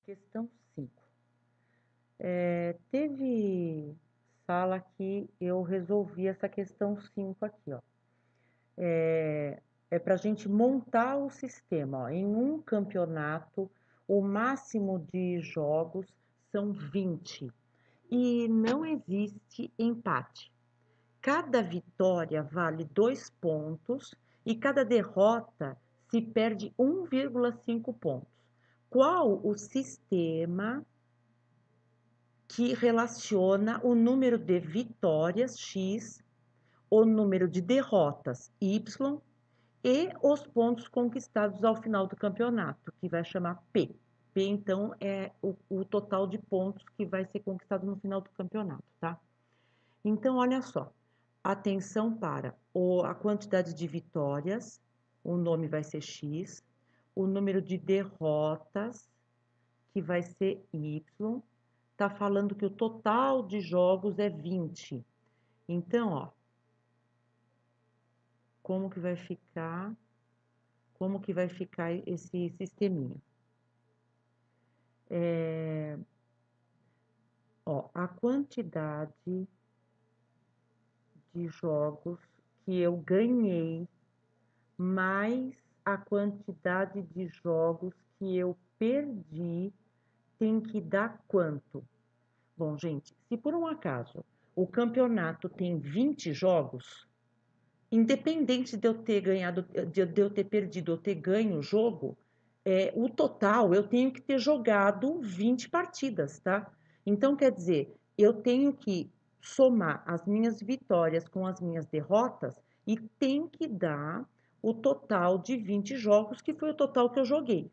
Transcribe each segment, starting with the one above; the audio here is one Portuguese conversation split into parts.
Questão 5. Teve sala que eu resolvi essa questão 5 aqui, ó. É para a gente montar o sistema, ó. Em um campeonato, o máximo de jogos são 20 e não existe empate. Cada vitória vale 2 pontos e cada derrota se perde 1,5 pontos. Qual o sistema que relaciona o número de vitórias, X, o número de derrotas, Y, e os pontos conquistados ao final do campeonato, que vai chamar P. P, então, é o total de pontos que vai ser conquistado no final do campeonato, tá? Então, olha só. Atenção para a quantidade de vitórias, o nome vai ser X, o número de derrotas, que vai ser Y, tá falando que o total de jogos é 20. Então, ó, como que vai ficar esse sisteminha? Ó, a quantidade de jogos que eu ganhei, mais a quantidade de jogos que eu perdi, tem que dar quanto? Bom, gente, se por um acaso o campeonato tem 20 jogos, independente de eu ter ganhado, de eu ter perdido ou ter ganho o jogo, o total eu tenho que ter jogado 20 partidas, tá? Então, quer dizer, eu tenho que somar as minhas vitórias com as minhas derrotas e tem que dar o total de 20 jogos, que foi o total que eu joguei.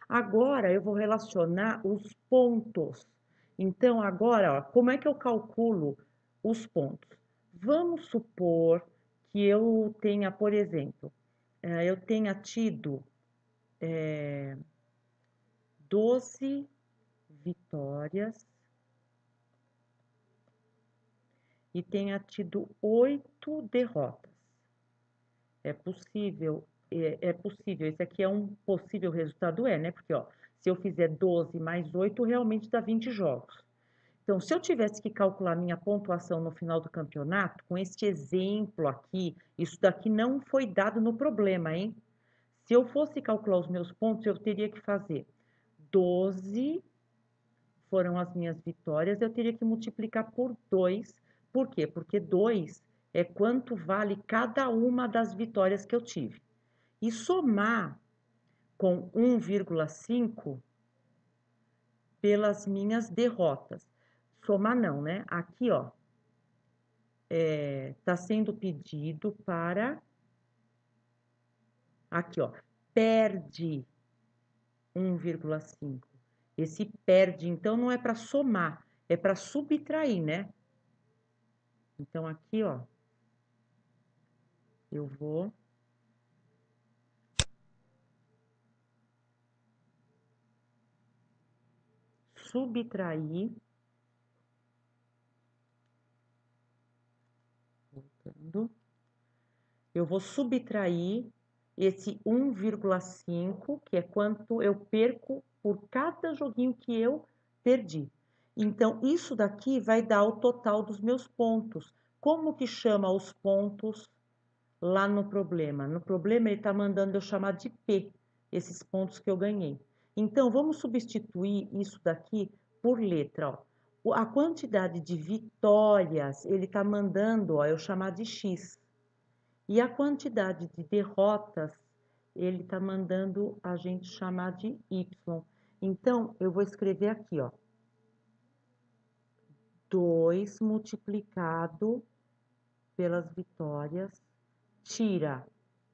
Agora, eu vou relacionar os pontos. Então, agora, ó, como é que eu calculo os pontos? Vamos supor que eu tenha, por exemplo, eu tenha tido 12 vitórias e tenha tido 8 derrotas. É possível, esse aqui é um possível resultado, né? Porque, ó, se eu fizer 12 mais 8, realmente dá 20 jogos. Então, se eu tivesse que calcular minha pontuação no final do campeonato, com este exemplo aqui, isso daqui não foi dado no problema, hein? Se eu fosse calcular os meus pontos, eu teria que fazer 12 foram as minhas vitórias, eu teria que multiplicar por 2. Por quê? Porque 2 é quanto vale cada uma das vitórias que eu tive. E somar com 1,5 pelas minhas derrotas. Somar não, né? Aqui, ó, tá sendo pedido para... Aqui, ó, perde 1,5. Esse perde, então, não é para somar, é para subtrair, né? Então, aqui, ó, eu vou subtrair, voltando, eu vou subtrair esse 1,5, que é quanto eu perco por cada joguinho que eu perdi. Então, isso daqui vai dar o total dos meus pontos. Como que chama os pontos lá no problema? No problema, ele está mandando eu chamar de P, esses pontos que eu ganhei. Então, vamos substituir isso daqui por letra, ó. A quantidade de vitórias, ele está mandando, ó, eu chamar de X. E a quantidade de derrotas, ele está mandando a gente chamar de Y. Então, eu vou escrever aqui, ó. 2 multiplicado pelas vitórias, tira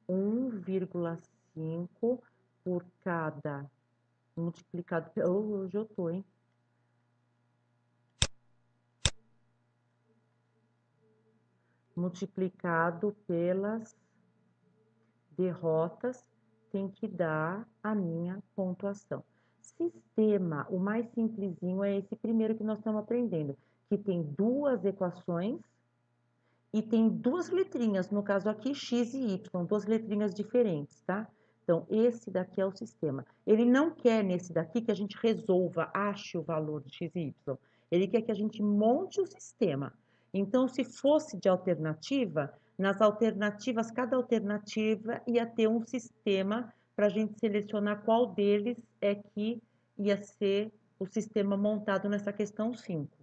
1,5 por cada multiplicado... hoje eu tô, hein? Multiplicado pelas derrotas, tem que dar a minha pontuação. Sistema, o mais simplesinho é esse primeiro que nós estamos aprendendo, que tem duas equações e tem duas letrinhas, no caso aqui, X e Y, duas letrinhas diferentes, tá? Então, esse daqui é o sistema. Ele não quer nesse daqui que a gente resolva, ache o valor de x e y. Ele quer que a gente monte o sistema. Então, se fosse de alternativa, nas alternativas, cada alternativa ia ter um sistema para a gente selecionar qual deles é que ia ser o sistema montado nessa questão 5.